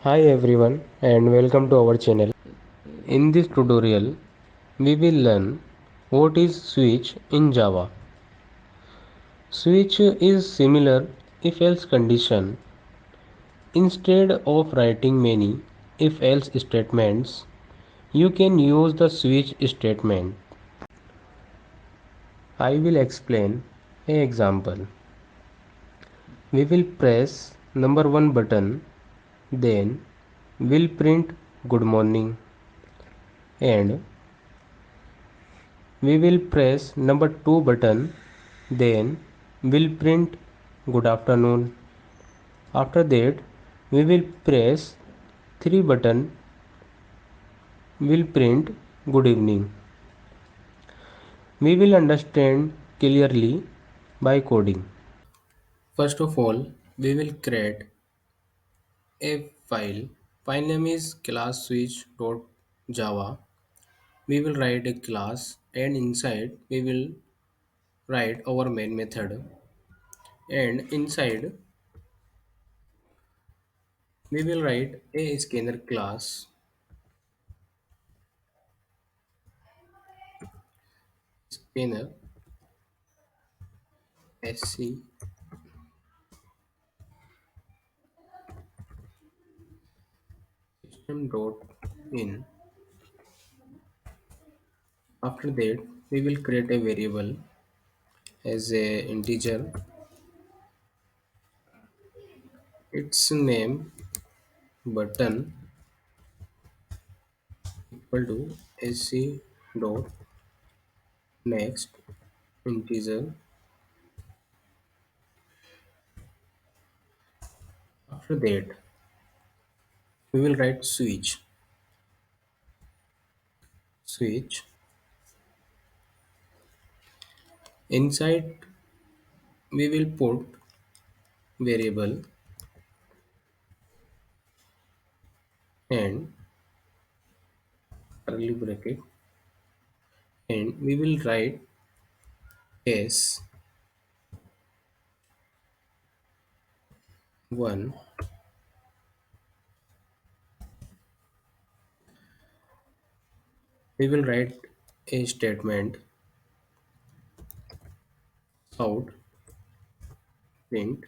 Hi everyone and welcome to our channel. In this tutorial, we will learn what is switch in Java. Switch is similar if else condition. Instead of writing many if else statements, you can use the switch statement. I will explain an example. We will press number 1 button, then we'll print good morning, and we will press number 2 button, then we'll print good afternoon. After that we will press 3 button, we'll print good evening. We will understand clearly by coding. First of all, we will create a file. File name is class switch.java. We will write a class and inside we will write our main method, and inside we will write a scanner class. Scanner sc system dot in. After that we will create a variable as a integer. Its name button equal to sc dot next integer. After that we will write switch. Inside we will put variable and curly bracket, and we will write s1. We will write a statement out print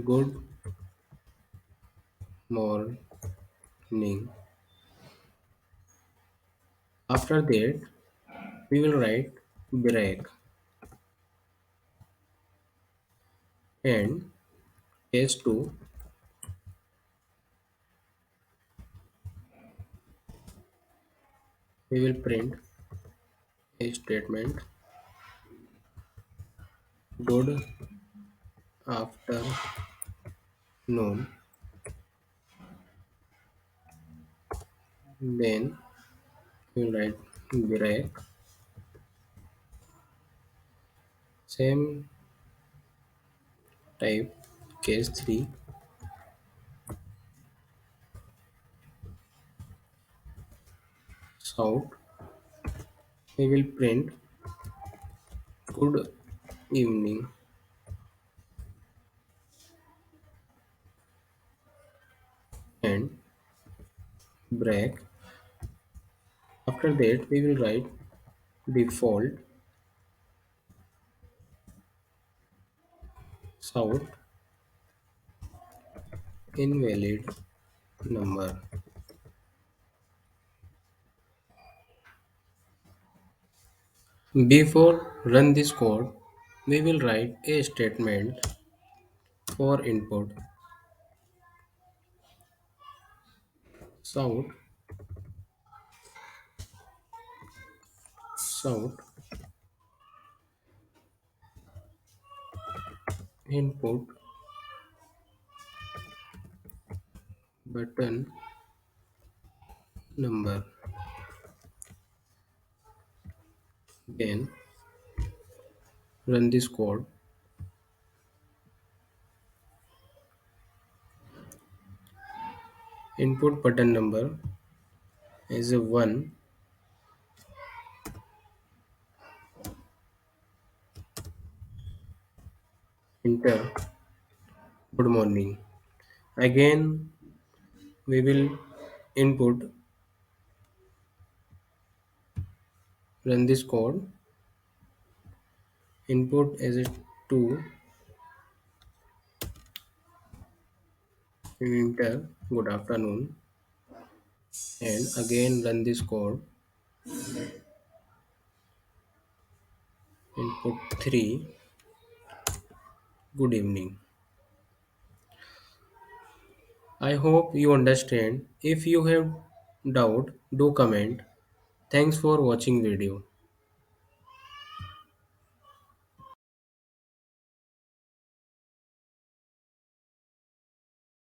good morning. After that we will write break, and case 2 we will print a statement good afternoon. Then we will write break, same type, case 3 south. We will print good evening, and break. After that we will write default south invalid number. Before run this code, we will write a statement for input. South input button number. Then run this code. Input button number is a 1. Enter good morning. Again, we will input, run this code, input as a 2, enter good afternoon, and again run this code, input 3, good evening. I hope you understand. If you have doubt, do comment. Thanks for watching video.